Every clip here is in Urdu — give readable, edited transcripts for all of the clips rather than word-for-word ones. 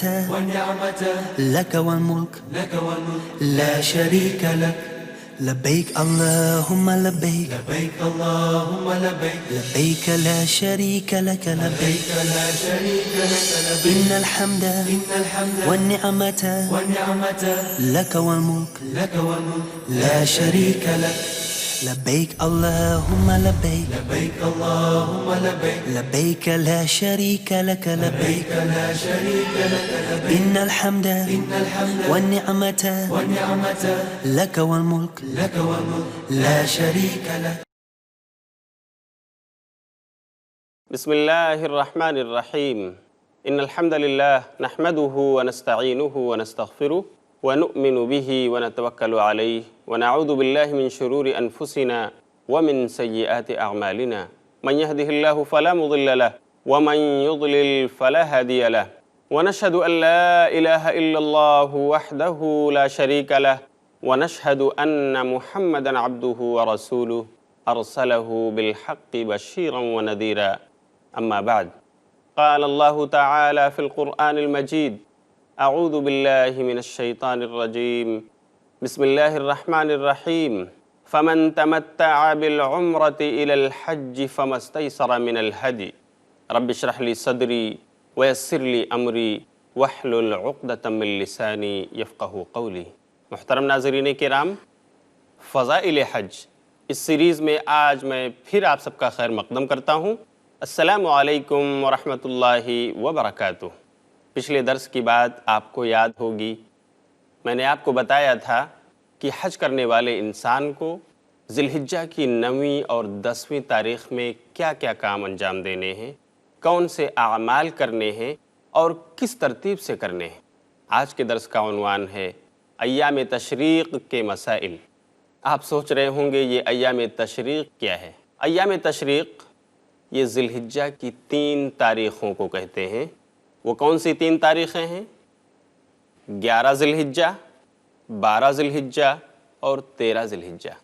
والنعمة لك والملك لا شريك لك لبيك اللهم لبيك لبيك اللهم لبيك لبيك لا شريك لك لبيك لا شريك لك لبيك إن الحمد والنعمة لك والملك لا شريك لك لبيك اللهم لبيك لبيك اللهم لبيك لبيك لا شريك لك لبيك لا شريك لك لبيك إن الحمد والنعمة لك والملك لا شريك لك. بسم الله الرحمن الرحيم إن الحمد لله نحمده ونستعينه ونستغفره ونؤمن به ونتوكل عليه ونعوذ بالله من شرور أنفسنا ومن سيئات أعمالنا من يهده الله فلا مضل له ومن يضلل فلا هادي له ونشهد أن لا إله إلا الله وحده لا شريك له ونشهد أن محمدا عبده ورسوله أرسله بالحق بشيرا ونذيرا أما بعد قال الله تعالى في القرآن المجيد أعوذ بالله من الشيطان الرجيم بسم الله الرحمن الرحيم فمن تمتع بالعمرة إلى الحج فما استيسر من الهدي رب اشرح لي صدري ويسر لي أمري واحلل عقدة من لساني يفقه قولي. محترم ناظرین کرام، فضائل حج اس سیریز میں آج میں پھر آپ سب کا خیر مقدم کرتا ہوں. السلام علیکم ورحمۃ اللہ وبرکاتہ. پچھلے درس کی بات آپ کو یاد ہوگی، میں نے آپ کو بتایا تھا کہ حج کرنے والے انسان کو ذی الحجہ کی 9ویں اور 10ویں تاریخ میں کیا کیا کام انجام دینے ہیں، کون سے اعمال کرنے ہیں اور کس ترتیب سے کرنے ہیں. آج کے درس کا عنوان ہے ایام تشریق کے مسائل. آپ سوچ رہے ہوں گے یہ ایام تشریق کیا ہے؟ ایام تشریق یہ ذی الحجہ کی 3 تاریخوں کو کہتے ہیں. وہ کون سی 3 تاریخیں ہیں؟ 11 ذی الحجہ، 12 ذی الحجہ اور 13 ذی الحجہ.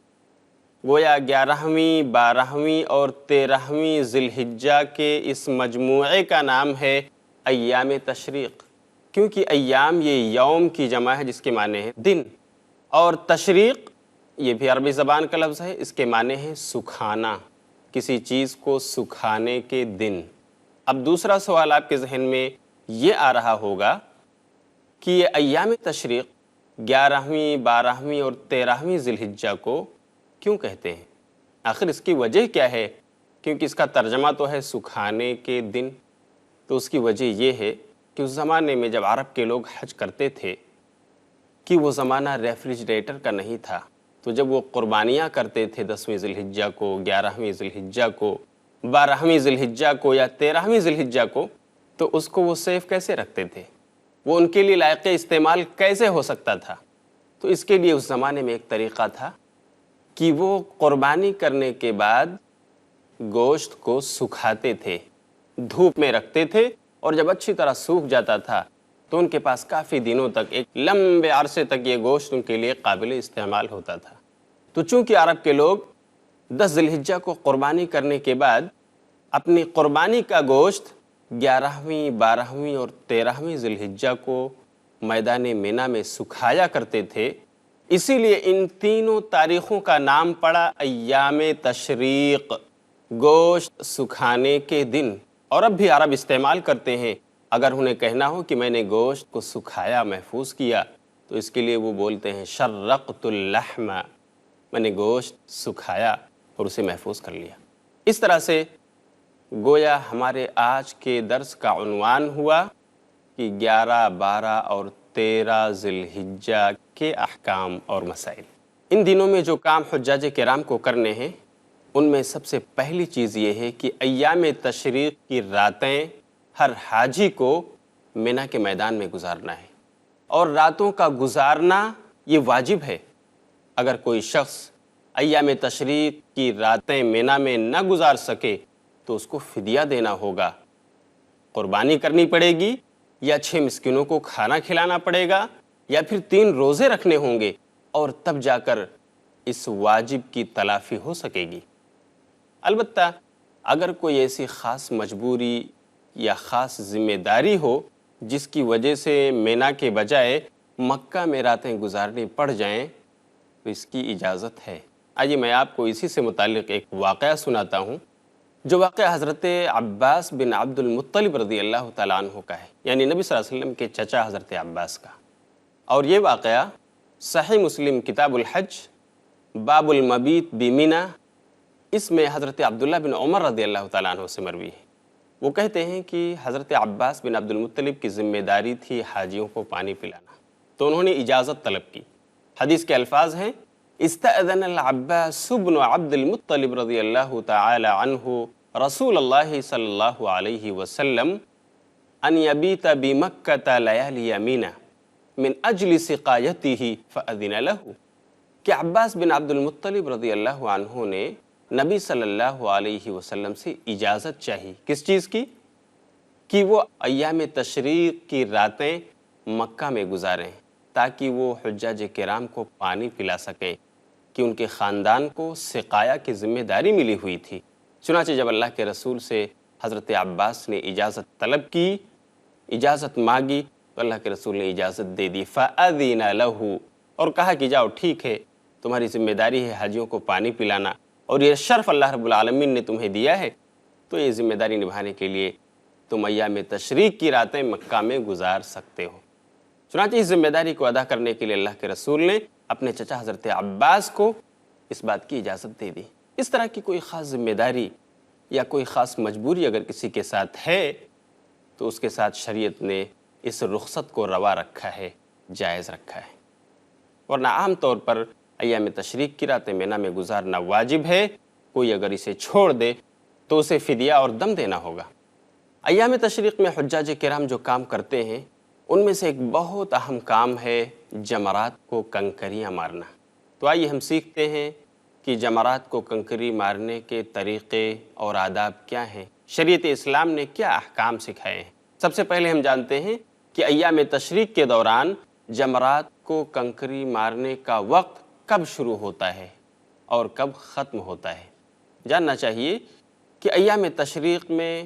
گویا 11ویں، 12ویں اور 13ویں ذی الحجہ کے اس مجموعے کا نام ہے ایام تشریق، کیونکہ ایام یہ یوم کی جمع ہے جس کے معنی ہے دن، اور تشریق یہ بھی عربی زبان کا لفظ ہے، اس کے معنی ہے سکھانا، کسی چیز کو سکھانے کے دن. اب دوسرا سوال آپ کے ذہن میں یہ آ رہا ہوگا کہ یہ ایام تشریق 11ویں، 12ویں اور 13ویں ذی الحجہ کو کیوں کہتے ہیں؟ آخر اس کی وجہ کیا ہے؟ کیونکہ اس کا ترجمہ تو ہے سکھانے کے دن. تو اس کی وجہ یہ ہے کہ اس زمانے میں جب عرب کے لوگ حج کرتے تھے کہ وہ زمانہ ریفریجریٹر کا نہیں تھا، تو جب وہ قربانیاں کرتے تھے 10ویں ذی الحجہ کو، 11ویں ذی الحجہ کو، 12ویں ذی الحجہ کو یا 13ویں ذی الحجہ کو، تو اس کو وہ سیف کیسے رکھتے تھے؟ وہ ان کے لیے لائق استعمال کیسے ہو سکتا تھا؟ تو اس کے لیے اس زمانے میں ایک طریقہ تھا کہ وہ قربانی کرنے کے بعد گوشت کو سکھاتے تھے، دھوپ میں رکھتے تھے، اور جب اچھی طرح سوکھ جاتا تھا تو ان کے پاس کافی دنوں تک، ایک لمبے عرصے تک یہ گوشت ان کے لیے قابل استعمال ہوتا تھا. تو چونکہ عرب کے لوگ 10 ذی الحجہ کو قربانی کرنے کے بعد اپنی قربانی کا گوشت 11ویں، 12ویں اور 13ویں ذی الحجہ کو میدان مینا میں سکھایا کرتے تھے، اسی لیے ان تینوں تاریخوں کا نام پڑا ایام تشریق، گوشت سکھانے کے دن. اور اب بھی عرب استعمال کرتے ہیں، اگر انہیں کہنا ہو کہ میں نے گوشت کو سکھایا، محفوظ کیا، تو اس کے لیے وہ بولتے ہیں شرقت اللحم، میں نے گوشت سکھایا اور اسے محفوظ کر لیا. اس طرح سے گویا ہمارے آج کے درس کا عنوان ہوا کہ 11، 12 اور 13 ذی الحجہ کے احکام اور مسائل. ان دنوں میں جو کام حجاج کرام کو کرنے ہیں، ان میں سب سے پہلی چیز یہ ہے کہ ایام تشریق کی راتیں ہر حاجی کو مینا کے میدان میں گزارنا ہے، اور راتوں کا گزارنا یہ واجب ہے. اگر کوئی شخص ایام تشریق کی راتیں مینا میں نہ گزار سکے تو اس کو فدیہ دینا ہوگا، قربانی کرنی پڑے گی، یا 6 مسکینوں کو کھانا کھلانا پڑے گا، یا پھر 3 روزے رکھنے ہوں گے، اور تب جا کر اس واجب کی تلافی ہو سکے گی. البتہ اگر کوئی ایسی خاص مجبوری یا خاص ذمہ داری ہو جس کی وجہ سے مینا کے بجائے مکہ میں راتیں گزارنی پڑ جائیں تو اس کی اجازت ہے۔ آئیے میں آپ کو اسی سے متعلق ایک واقعہ سناتا ہوں، جو واقعہ حضرت عباس بن عبد المطلب رضی اللہ تعالیٰ عنہ کا ہے، یعنی نبی صلی اللہ علیہ وسلم کے چچا حضرت عباس کا۔ اور یہ واقعہ صحیح مسلم کتاب الحج باب المبیت بمنا، اس میں حضرت عبداللہ بن عمر رضی اللہ تعالیٰ عنہ سے مروی ہے۔ وہ کہتے ہیں کہ حضرت عباس بن عبد المطلب کی ذمہ داری تھی حاجیوں کو پانی پلانا، تو انہوں نے اجازت طلب کی۔ حدیث کے الفاظ ہیں: استأذن العباس بن عبد المطلب رضی اللہ تعالی عنہ رسول اللہ صلی اللہ علیہ وسلم ان یبیت بمکہ لیالی مینا من اجل سقایتہ فأذن لہ، کہ عباس بن عبد المطلب رضی اللہ عنہ نے نبی صلی اللہ علیہ وسلم سے اجازت چاہی۔ کس چیز کی؟ کہ وہ ایام تشریق کی راتیں مکہ میں گزاریں تاکہ وہ حجاج کرام کو پانی پلا سکیں، کہ ان کے خاندان کو سقایا کی ذمہ داری ملی ہوئی تھی۔ چنانچہ جب اللہ کے رسول سے حضرت عباس نے اجازت طلب کی، اجازت مانگی، تو اللہ کے رسول نے اجازت دے دی۔ فَأَذِنَ لَهُ، اور کہا کہ جاؤ ٹھیک ہے، تمہاری ذمہ داری ہے حاجیوں کو پانی پلانا، اور یہ شرف اللہ رب العالمین نے تمہیں دیا ہے، تو یہ ذمہ داری نبھانے کے لیے تم ایام تشریق کی راتیں مکہ میں گزار سکتے ہو۔ چنانچہ اس ذمہ داری کو ادا کرنے کے لیے اللہ کے رسول نے اپنے چچا حضرت عباس کو اس بات کی اجازت دے دی۔ اس طرح کی کوئی خاص ذمہ داری یا کوئی خاص مجبوری اگر کسی کے ساتھ ہے تو اس کے ساتھ شریعت نے اس رخصت کو روا رکھا ہے، جائز رکھا ہے، ورنہ عام طور پر ایام تشریق کی راتیں مینا میں گزارنا واجب ہے۔ کوئی اگر اسے چھوڑ دے تو اسے فدیہ اور دم دینا ہوگا۔ ایام تشریق میں حجاج کرام جو کام کرتے ہیں ان میں سے ایک بہت اہم کام ہے جمرات کو کنکریاں مارنا۔ تو آئیے ہم سیکھتے ہیں کہ جمرات کو کنکری مارنے کے طریقے اور آداب کیا ہیں، شریعت اسلام نے کیا احکام سکھائے ہیں۔ سب سے پہلے ہم جانتے ہیں کہ ایام تشریق کے دوران جمرات کو کنکری مارنے کا وقت کب شروع ہوتا ہے اور کب ختم ہوتا ہے۔ جاننا چاہیے کہ ایام تشریق میں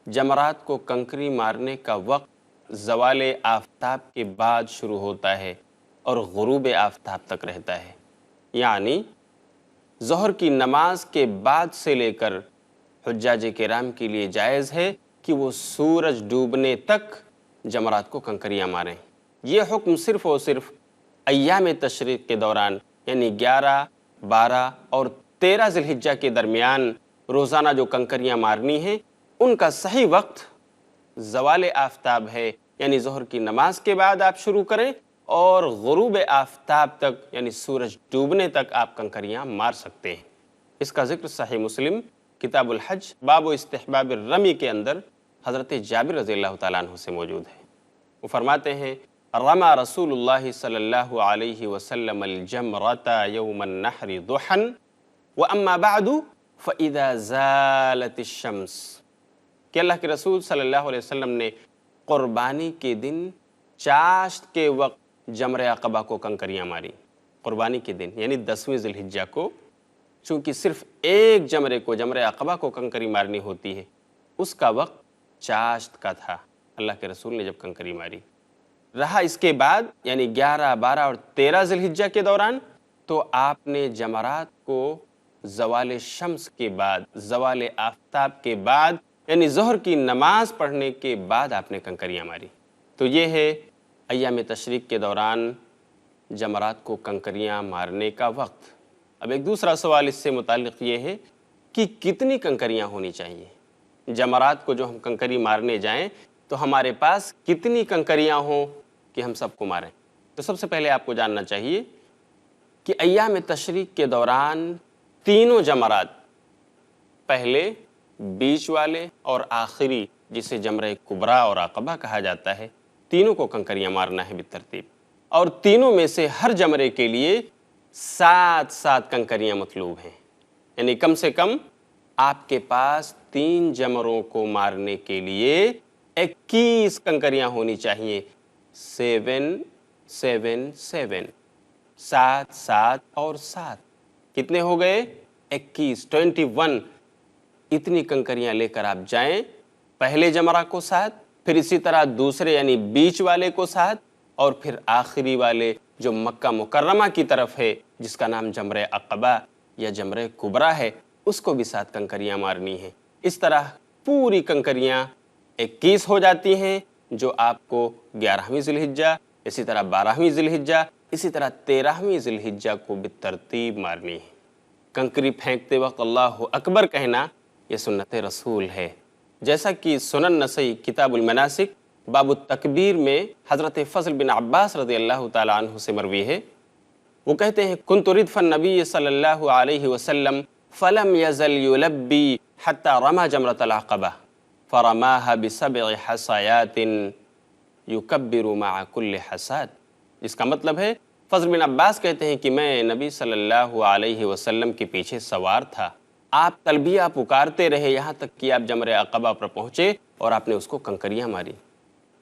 جمرات کو کنکری مارنے کا وقت زوال آفتاب کے بعد شروع ہوتا ہے اور غروب آفتاب تک رہتا ہے، یعنی ظہر کی نماز کے بعد سے لے کر حجاج کرام کے لیے جائز ہے کہ وہ سورج ڈوبنے تک جمرات کو کنکریاں ماریں۔ یہ حکم صرف اور صرف ایام تشریق کے دوران، یعنی 11، 12 اور 13 ذی الحجہ کے درمیان روزانہ جو کنکریاں مارنی ہیں ان کا صحیح وقت زوال آفتاب ہے، یعنی ظہر کی نماز کے بعد آپ شروع کریں اور غروب آفتاب تک، یعنی سورج ڈوبنے تک آپ کنکریاں مار سکتے ہیں۔ اس کا ذکر صحیح مسلم کتاب الحج باب استحباب الرمی کے اندر حضرت جابر رضی اللہ تعالیٰ عنہ سے موجود ہے۔ وہ فرماتے ہیں: رمى رسول اللہ صلی اللہ علیہ وسلم الجمرۃ یوم النحر ضحا واما بعد فاذا زالت الشمس، کہ اللہ کے رسول صلی اللہ علیہ وسلم نے قربانی کے دن چاشت کے وقت جمر عقبہ کو کنکریاں ماری۔ قربانی کے دن یعنی 10ویں ذی الحجہ کو، چونکہ صرف ایک جمرے کو، جمر عقبہ کو کنکری مارنی ہوتی ہے، اس کا وقت چاشت کا تھا، اللہ کے رسول نے جب کنکری ماری۔ رہا اس کے بعد یعنی 11، 12 اور 13 ذی الحجہ کے دوران تو آپ نے جمرات کو زوال شمس کے بعد، زوال آفتاب کے بعد، یعنی ظہر کی نماز پڑھنے کے بعد آپ نے کنکریاں ماری۔ تو یہ ہے ایام تشریق کے دوران جمرات کو کنکریاں مارنے کا وقت۔ اب ایک دوسرا سوال اس سے متعلق یہ ہے کہ کتنی کنکریاں ہونی چاہیے؟ جمرات کو جو ہم کنکری مارنے جائیں تو ہمارے پاس کتنی کنکریاں ہوں کہ ہم سب کو ماریں؟ تو سب سے پہلے آپ کو جاننا چاہیے کہ ایام تشریق کے دوران تینوں جمرات، پہلے، بیچ والے اور آخری جسے جمرہ کبریٰ اور عقبہ کہا جاتا ہے، تینوں کو کنکریاں مارنا ہے بالترتیب، اور تینوں میں سے ہر جمرے کے لیے 7 کنکریاں مطلوب ہیں، یعنی کم سے کم آپ کے پاس 3 جمروں کو مارنے کے لیے 21 کنکریاں ہونی چاہیے۔ 7، 7، 7، 7، 7 اور 7 کتنے ہو گئے؟ 21، 21۔ اتنی کنکریاں لے کر آپ جائیں، پہلے جمرہ کو 7، پھر اسی طرح دوسرے یعنی بیچ والے کو ساتھ، اور پھر آخری والے جو مکہ مکرمہ کی طرف ہے جس کا نام جمرہ عقبہ یا جمرہ کبریٰ ہے، اس کو بھی 7 کنکریاں مارنی ہیں۔ اس طرح پوری کنکریاں 21 ہو جاتی ہیں، جو آپ کو 11ویں ذی الحجہ، اسی طرح 12ویں ذی الحجہ، اسی طرح 13ویں ذی الحجہ کو بالترتیب مارنی ہے۔ کنکری پھینکتے وقت اللہ اکبر کہنا یہ سنت رسول ہے، جیسا کہ سنن نسائی کتاب المناسک باب التکبیر میں حضرت فضل بن عباس رضی اللہ تعالی عنہ سے مروی ہے۔ وہ کہتے ہیں کنت ردف النبی صلی اللہ علیہ وسلم فلم یزل یلبی حتی رمى جمرۃ العقبہ فرماها ب7 حصیات یکبر مع کل حصاد، جس کا مطلب ہے فضل بن عباس کہتے ہیں کہ میں نبی صلی اللہ علیہ وسلم کے پیچھے سوار تھا، آپ تلبیہ پکارتے رہے یہاں تک کہ آپ جمرہ عقبہ پر پہنچے اور آپ نے اس کو کنکریاں ماری۔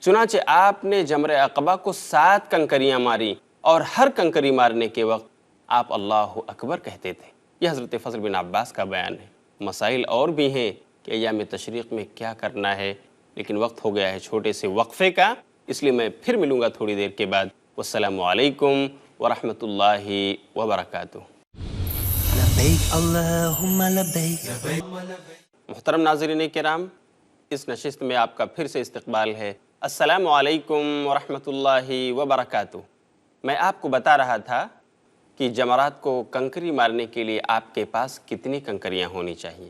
چنانچہ آپ نے جمرہ عقبہ کو 7 کنکریاں ماری، اور ہر کنکری مارنے کے وقت آپ اللہ اکبر کہتے تھے۔ یہ حضرت فضل بن عباس کا بیان ہے۔ مسائل اور بھی ہیں کہ ایام تشریق میں کیا کرنا ہے، لیکن وقت ہو گیا ہے چھوٹے سے وقفے کا، اس لیے میں پھر ملوں گا تھوڑی دیر کے بعد۔ والسلام علیکم ورحمۃ اللہ وبرکاتہ۔ لبيك اللهم لبيك محترم ناظرین کرام، اس نشست میں آپ کا پھر سے استقبال ہے۔ السلام علیکم ورحمۃ اللہ وبرکاتہ۔ میں آپ کو بتا رہا تھا کہ جمرات کو کنکری مارنے کے لیے آپ کے پاس کتنی کنکریاں ہونی چاہیے۔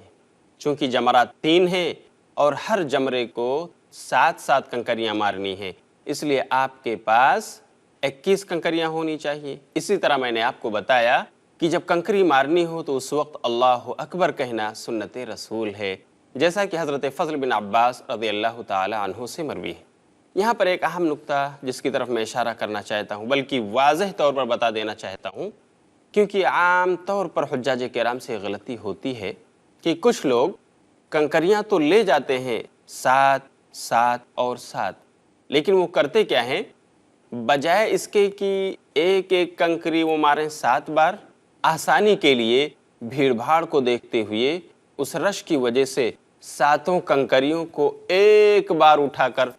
چونکہ جمرات 3 ہیں اور ہر جمرے کو 7 کنکریاں مارنی ہیں، اس لیے آپ کے پاس 21 کنکریاں ہونی چاہیے۔ اسی طرح میں نے آپ کو بتایا کہ جب کنکری مارنی ہو تو اس وقت اللہ اکبر کہنا سنت رسول ہے، جیسا کہ حضرت فضل بن عباس رضی اللہ تعالی عنہ سے مروی ہے۔ یہاں پر ایک اہم نقطہ جس کی طرف میں اشارہ کرنا چاہتا ہوں، بلکہ واضح طور پر بتا دینا چاہتا ہوں، کیونکہ عام طور پر حجاج کرام سے غلطی ہوتی ہے کہ کچھ لوگ کنکریاں تو لے جاتے ہیں 7 اور 7، لیکن وہ کرتے کیا ہیں، بجائے اس کے کہ ایک کنکری وہ ماریں 7 بار، آسانی کے لیے بھیڑ بھاڑ کو دیکھتے ہوئے اس رش کی وجہ سے 7 کنکریوں کو ایک بار اٹھا کر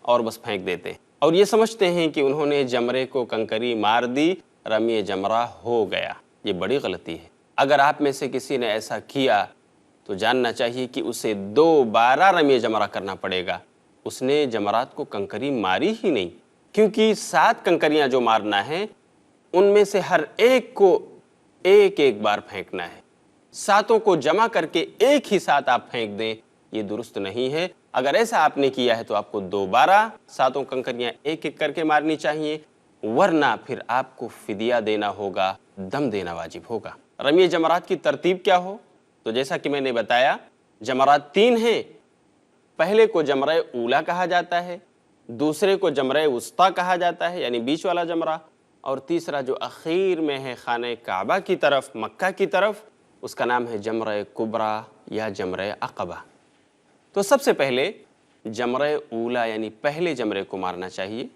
اور بس پھینک دیتے ہیں، اور یہ سمجھتے ہیں کہ انہوں نے جمرے کو کنکری مار دی، رمی جمرہ ہو گیا۔ یہ بڑی غلطی ہے۔ اگر آپ میں سے کسی نے ایسا کیا تو جاننا چاہیے کہ اسے دوبارہ رمی جمرہ کرنا پڑے گا، اس نے جمرات کو کنکری ماری ہی نہیں، کیونکہ 7 کنکریاں جو مارنا ہے ان میں سے ہر ایک کو ایک بار پھینکنا ہے۔ 7 کو جمع کر کے ایک ہی ساتھ آپ پھینک دیں، یہ درست نہیں ہے۔ اگر ایسا آپ نے کیا ہے تو آپ کو دوبارہ 7 کنکریاں ایک کر کے مارنی چاہیے، ورنہ پھر آپ کو فدیہ دینا ہوگا، دم دینا واجب ہوگا۔ رمی جمرات کی ترتیب کیا ہو؟ تو جیسا کہ میں نے بتایا، جمرات 3 ہیں۔ پہلے کو جمرہ اولا کہا جاتا ہے، دوسرے کو جمرہ وسطیٰ کہا جاتا ہے یعنی بیچ والا جمرہ، اور تیسرا جو اخیر میں ہے خانہ کعبہ کی طرف، مکہ کی طرف، اس کا نام ہے جمرہ کبریٰ یا جمرہ عقبہ۔ تو سب سے پہلے جمرہ اولا یعنی پہلے جمرے کو مارنا چاہیے،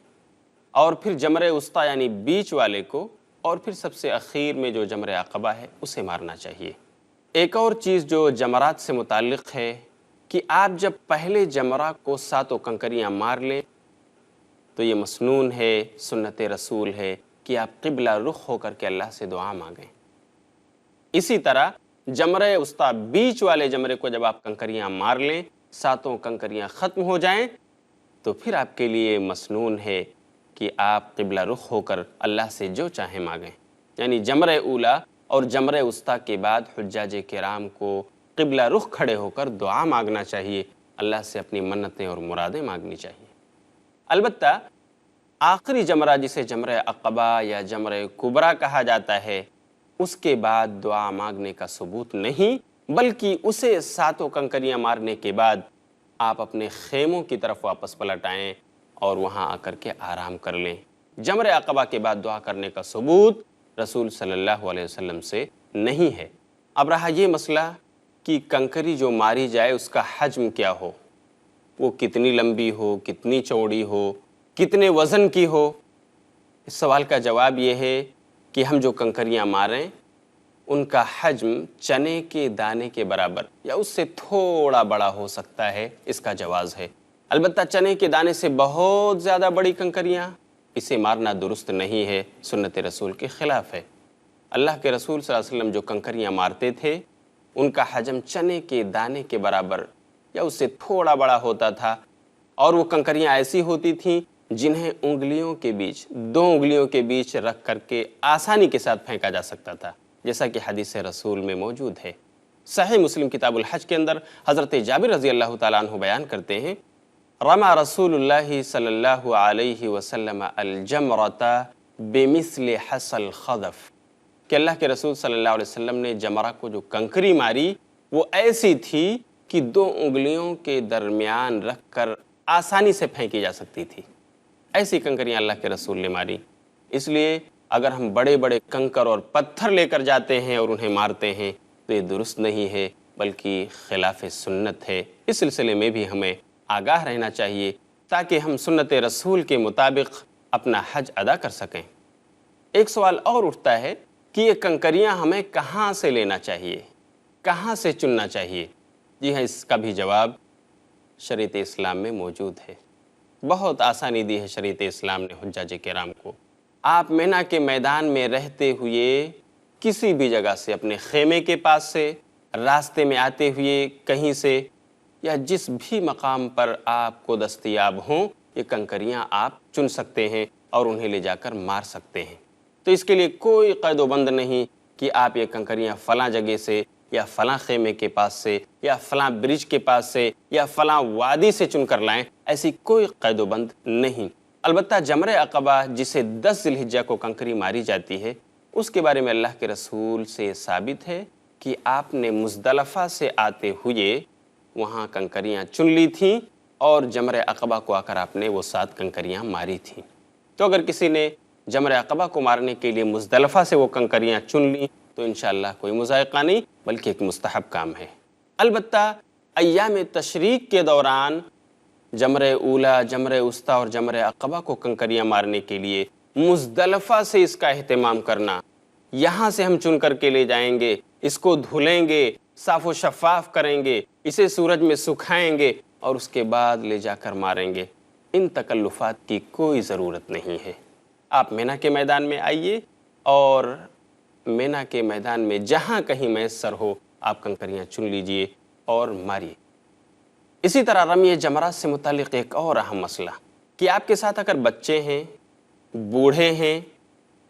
اور پھر جمرہ وسطیٰ یعنی بیچ والے کو، اور پھر سب سے اخیر میں جو جمرہ عقبہ ہے اسے مارنا چاہیے۔ ایک اور چیز جو جمرات سے متعلق ہے کہ آپ جب پہلے جمرہ کو 7 کنکریاں مار لیں تو یہ مسنون ہے، سنت رسول ہے کہ آپ قبلہ رخ ہو کر کے اللہ سے دعا مانگیں۔ اسی طرح جمرہ وسطیٰ بیچ والے جمرے کو جب آپ کنکریاں مار لیں، 7 کنکریاں ختم ہو جائیں، تو پھر آپ کے لیے مسنون ہے کہ آپ قبلہ رخ ہو کر اللہ سے جو چاہیں مانگیں۔ یعنی جمرہ اولا اور جمرہ وسطیٰ کے بعد حجاج کرام کو قبلہ رخ کھڑے ہو کر دعا مانگنا چاہیے، اللہ سے اپنی منتیں اور مرادیں مانگنی چاہیے۔ البتہ آخری جمرہ جسے جمرہ عقبہ یا جمرہ کبریٰ کہا جاتا ہے، اس کے بعد دعا مانگنے کا ثبوت نہیں، بلکہ اسے 7 کنکریاں مارنے کے بعد آپ اپنے خیموں کی طرف واپس پلٹ آئیں اور وہاں آ کر کے آرام کر لیں۔ جمرہ عقبہ کے بعد دعا کرنے کا ثبوت رسول صلی اللہ علیہ وسلم سے نہیں ہے۔ اب رہا یہ مسئلہ کہ کنکری جو ماری جائے اس کا حجم کیا ہو، وہ کتنی لمبی ہو، کتنی چوڑی ہو، کتنے وزن کی ہو۔ اس سوال کا جواب یہ ہے کہ ہم جو کنکریاں ماریں ان کا حجم چنے کے دانے کے برابر یا اس سے تھوڑا بڑا ہو سکتا ہے، اس کا جواز ہے۔ البتہ چنے کے دانے سے بہت زیادہ بڑی کنکریاں، اسے مارنا درست نہیں ہے، سنت رسول کے خلاف ہے۔ اللہ کے رسول صلی اللہ علیہ وسلم جو کنکریاں مارتے تھے ان کا حجم چنے کے دانے کے برابر یا اس سے تھوڑا بڑا ہوتا تھا، اور وہ کنکریاں ایسی ہوتی تھیں جنہیں انگلیوں کے بیچ، دو انگلیوں کے بیچ رکھ کر کے آسانی کے ساتھ پھینکا جا سکتا تھا، جیسا کہ حدیث رسول میں موجود ہے۔ صحیح مسلم کتاب الحج کے اندر حضرت جابر رضی اللہ تعالیٰ عنہ بیان کرتے ہیں، رمى رسول اللہ صلی اللہ علیہ وسلم الجمرۃ بمثل حصى الخذف، کہ اللہ کے رسول صلی اللہ علیہ وسلم نے جمرہ کو جو کنکری ماری وہ ایسی تھی کہ دو انگلیوں کے درمیان رکھ کر آسانی سے پھینکی جا سکتی تھی۔ ایسی کنکریاں اللہ کے رسول نے ماری۔ اس لیے اگر ہم بڑے بڑے کنکر اور پتھر لے کر جاتے ہیں اور انہیں مارتے ہیں تو یہ درست نہیں ہے، بلکہ خلاف سنت ہے۔ اس سلسلے میں بھی ہمیں آگاہ رہنا چاہیے تاکہ ہم سنت رسول کے مطابق اپنا حج ادا کر سکیں۔ ایک سوال اور اٹھتا ہے کہ یہ کنکریاں ہمیں کہاں سے لینا چاہیے، کہاں سے چننا چاہیے؟ جی ہاں، اس کا بھی جواب شریعت اسلام میں موجود ہے۔ بہت آسانی دی ہے شریعت اسلام نے حجاج کرام کو۔ آپ مینا کے میدان میں رہتے ہوئے کسی بھی جگہ سے، اپنے خیمے کے پاس سے، راستے میں آتے ہوئے کہیں سے، یا جس بھی مقام پر آپ کو دستیاب ہوں، یہ کنکریاں آپ چن سکتے ہیں اور انہیں لے جا کر مار سکتے ہیں۔ تو اس کے لیے کوئی قید و بند نہیں کہ آپ یہ کنکریاں فلاں جگہ سے یا فلاں خیمے کے پاس سے یا فلاں برج کے پاس سے یا فلاں وادی سے چن کر لائیں، ایسی کوئی قید و بند نہیں۔ البتہ جمرہ عقبہ جسے 10 ذی الحجہ کو کنکری ماری جاتی ہے، اس کے بارے میں اللہ کے رسول سے ثابت ہے کہ آپ نے مزدلفہ سے آتے ہوئے وہاں کنکریاں چن لی تھیں اور جمرہ عقبہ کو آ کر آپ نے وہ 7 کنکریاں ماری تھیں۔ تو اگر کسی نے جمرہ عقبہ کو مارنے کے لیے مزدلفہ سے وہ کنکریاں چن لیں تو انشاءاللہ کوئی مذائقہ نہیں، بلکہ ایک مستحب کام ہے۔ البتہ ایام تشریق کے دوران جمرہ اولا، جمرہ وسطیٰ اور جمرہ عقبہ کو کنکریاں مارنے کے لیے مزدلفہ سے اس کا اہتمام کرنا، یہاں سے ہم چن کر کے لے جائیں گے، اس کو دھلیں گے، صاف و شفاف کریں گے، اسے سورج میں سکھائیں گے اور اس کے بعد لے جا کر ماریں گے، ان تکلفات کی کوئی ضرورت نہیں ہے۔ آپ مینا کے میدان میں آئیے اور مینا کے میدان میں جہاں کہیں میسر ہو آپ کنکریاں چن لیجئے اور ماریے۔ اسی طرح رمی جمرات سے متعلق ایک اور اہم مسئلہ کہ آپ کے ساتھ اگر بچے ہیں، بوڑھے ہیں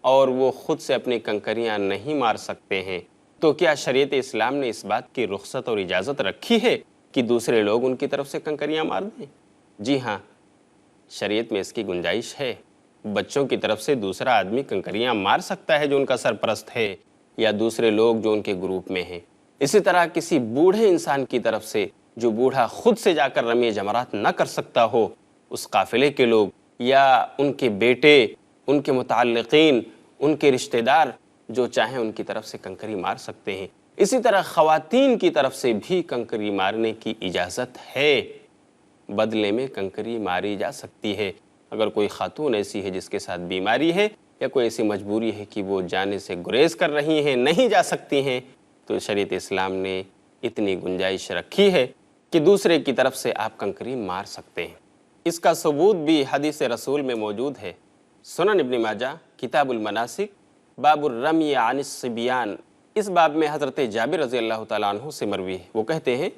اور وہ خود سے اپنی کنکریاں نہیں مار سکتے ہیں تو کیا شریعت اسلام نے اس بات کی رخصت اور اجازت رکھی ہے کہ دوسرے لوگ ان کی طرف سے کنکریاں مار دیں؟ جی ہاں، شریعت میں اس کی گنجائش ہے۔ بچوں کی طرف سے دوسرا آدمی کنکریاں مار سکتا ہے جو ان کا سرپرست ہے یا دوسرے لوگ جو ان کے گروپ میں ہیں۔ اسی طرح کسی بوڑھے انسان کی طرف سے جو بوڑھا خود سے جا کر رمی جمرات نہ کر سکتا ہو، اس قافلے کے لوگ یا ان کے بیٹے، ان کے متعلقین، ان کے رشتہ دار جو چاہیں ان کی طرف سے کنکری مار سکتے ہیں۔ اسی طرح خواتین کی طرف سے بھی کنکری مارنے کی اجازت ہے، بدلے میں کنکری ماری جا سکتی ہے۔ اگر کوئی خاتون ایسی ہے جس کے ساتھ بیماری ہے یا کوئی ایسی مجبوری ہے کہ وہ جانے سے گریز کر رہی ہیں، نہیں جا سکتی ہیں، تو شریعت اسلام نے اتنی گنجائش رکھی ہے کہ دوسرے کی طرف سے آپ کنکری مار سکتے ہیں۔ اس کا ثبوت بھی حدیث رسول میں موجود ہے۔ سنن ابن ماجہ کتاب المناسک باب الرمی عن الصبیان، اس باب میں حضرت جابر رضی اللہ تعالیٰ عنہ سے مروی ہے، وہ کہتے ہیں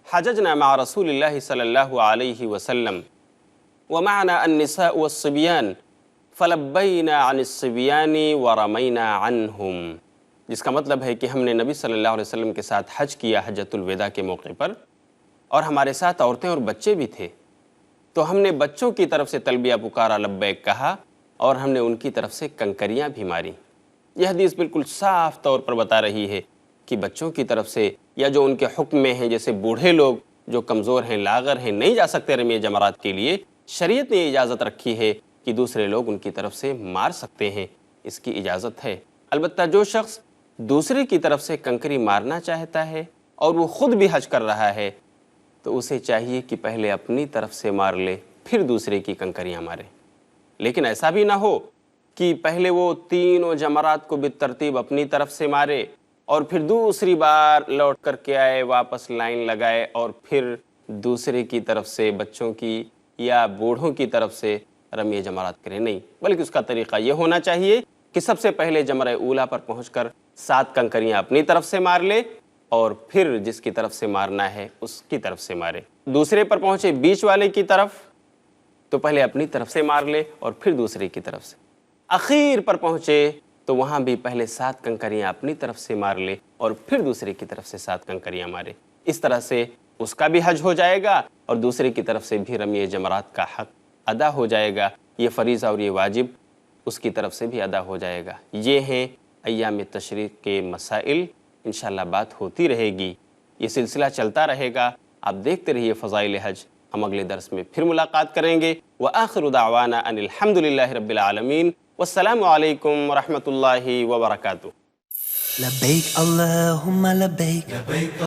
حججنا مع رسول اللہ صلی اللہ علیہ وسلم ومعنا النساء والصبیان فلبینا عن الصبیان ورمینا عنہم، جس کا مطلب ہے کہ ہم نے نبی صلی اللہ علیہ وسلم کے ساتھ حج کیا حجۃ الوداع کے موقع پر، اور ہمارے ساتھ عورتیں اور بچے بھی تھے، تو ہم نے بچوں کی طرف سے تلبیہ پکارا لبیک کہا اور ہم نے ان کی طرف سے کنکریاں بھی ماری۔ یہ حدیث بالکل صاف طور پر بتا رہی ہے کہ بچوں کی طرف سے یا جو ان کے حکم میں ہیں، جیسے بوڑھے لوگ جو کمزور ہیں، لاغر ہیں، نہیں جا سکتے رمی جمرات کے لیے، شریعت نے اجازت رکھی ہے کہ دوسرے لوگ ان کی طرف سے مار سکتے ہیں، اس کی اجازت ہے۔ البتہ جو شخص دوسرے کی طرف سے کنکری مارنا چاہتا ہے اور وہ خود بھی حج کر رہا ہے تو اسے چاہیے کہ پہلے اپنی طرف سے مار لے، پھر دوسرے کی کنکریاں مارے۔ لیکن ایسا بھی نہ ہو کہ پہلے وہ تینوں جمرات کو بالترتیب اپنی طرف سے مارے اور پھر دوسری بار لوٹ کر کے آئے، واپس لائن لگائے اور پھر دوسرے کی طرف سے بچوں کی یا بوڑھوں کی طرف سے رمی جمرات کرے، نہیں، بلکہ اس کا طریقہ یہ ہونا چاہیے کہ سب سے پہلے جمرہ اولا پر پہنچ کر 7 کنکریاں اپنی طرف سے مار لے اور پھر جس کی طرف سے مارنا ہے اس کی طرف سے مارے۔ دوسرے پر پہنچے بیچ والے کی طرف تو پہلے اپنی طرف سے مار لے اور پھر دوسرے کی طرف سے۔ اخیر پر پہنچے تو وہاں بھی پہلے 7 کنکریاں اپنی طرف سے مار لے اور پھر دوسرے کی طرف سے 7 کنکریاں مارے۔ اس طرح سے اس کا بھی حج ہو جائے گا اور دوسرے کی طرف سے بھی رمی جمرات کا حق ادا ہو جائے گا، یہ فریضہ اور یہ واجب اس کی طرف سے بھی ادا ہو جائے گا۔ یہ ہیں ایام تشریق کے مسائل، انشاءاللہ بات ہوتی رہے گی، یہ سلسلہ چلتا رہے گا، آپ دیکھتے رہیے فضائل حج۔ ہم اگلے درس میں پھر ملاقات کریں گے۔ وآخر دعوانا ان الحمدللہ رب العالمین، والسلام علیکم ورحمۃ اللہ وبرکاتہ۔ لبيك اللهم لبيك